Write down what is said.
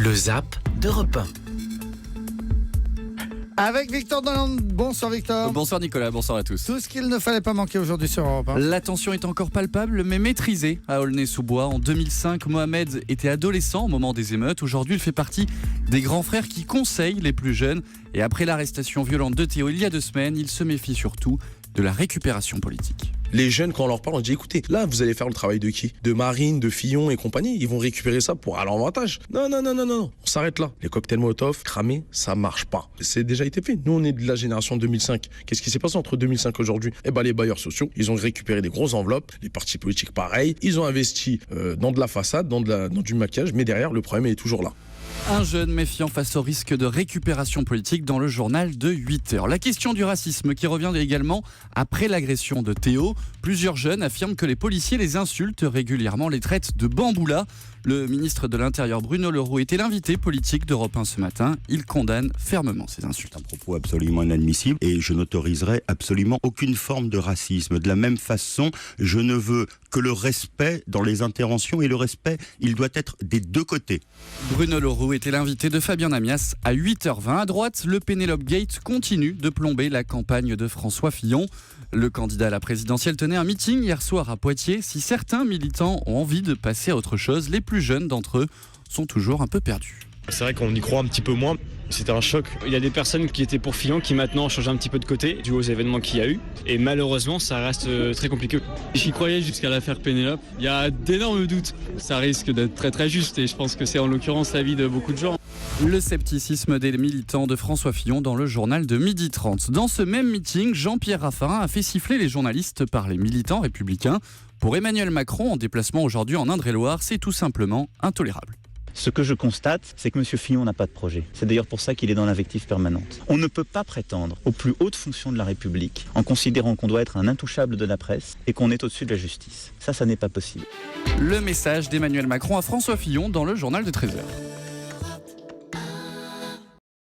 Le Zap d'Europe 1. Avec Victor Delande. Bonsoir Victor. Bonsoir Nicolas, bonsoir à tous. Tout ce qu'il ne fallait pas manquer aujourd'hui sur Europe 1. La tension est encore palpable mais maîtrisée à Aulnay-sous-Bois. En 2005, Mohamed était adolescent au moment des émeutes. Aujourd'hui, il fait partie des grands frères qui conseillent les plus jeunes. Et après l'arrestation violente de Théo il y a 2 semaines, il se méfie surtout de la récupération politique. Les jeunes, quand on leur parle, on dit écoutez, là, vous allez faire le travail de qui? De Marine, de Fillon et compagnie. Ils vont récupérer ça pour à leur avantage. Non. On s'arrête là. Les cocktails Molotov, cramés, ça marche pas. C'est déjà été fait. Nous, on est de la génération 2005. Qu'est-ce qui s'est passé entre 2005 et aujourd'hui? Les bailleurs sociaux, ils ont récupéré des grosses enveloppes. Les partis politiques, pareil. Ils ont investi dans de la façade, dans du maquillage. Mais derrière, le problème est toujours là. Un jeune méfiant face au risque de récupération politique dans le journal de 8h. La question du racisme qui revient également après l'agression de Théo. Plusieurs jeunes affirment que les policiers les insultent régulièrement, les traitent de bamboulas. Le ministre de l'Intérieur Bruno Le Roux était l'invité politique d'Europe 1 ce matin. Il condamne fermement ces insultes. Un propos absolument inadmissible et je n'autoriserai absolument aucune forme de racisme. De la même façon, je ne veux que le respect dans les interventions et le respect, il doit être des deux côtés. Bruno Le Roux était l'invité de Fabien Amias à 8h20. À droite, le Penelope Gate continue de plomber la campagne de François Fillon. Le candidat à la présidentielle tenait un meeting hier soir à Poitiers. Si certains militants ont envie de passer à autre chose, les plus jeunes d'entre eux sont toujours un peu perdus. C'est vrai qu'on y croit un petit peu moins. C'était un choc. Il y a des personnes qui étaient pour Fillon qui maintenant changent un petit peu de côté dû aux événements qu'il y a eu. Et malheureusement, ça reste très compliqué. J'y croyais jusqu'à l'affaire Pénélope. Il y a d'énormes doutes. Ça risque d'être très très juste et je pense que c'est en l'occurrence l'avis de beaucoup de gens. Le scepticisme des militants de François Fillon dans le journal de 12h30. Dans ce même meeting, Jean-Pierre Raffarin a fait siffler les journalistes par les militants républicains. Pour Emmanuel Macron, en déplacement aujourd'hui en Indre-et-Loire, c'est tout simplement intolérable. Ce que je constate, c'est que M. Fillon n'a pas de projet. C'est d'ailleurs pour ça qu'il est dans l'invective permanente. On ne peut pas prétendre aux plus hautes fonctions de la République en considérant qu'on doit être un intouchable de la presse et qu'on est au-dessus de la justice. Ça n'est pas possible. Le message d'Emmanuel Macron à François Fillon dans le journal de 13h.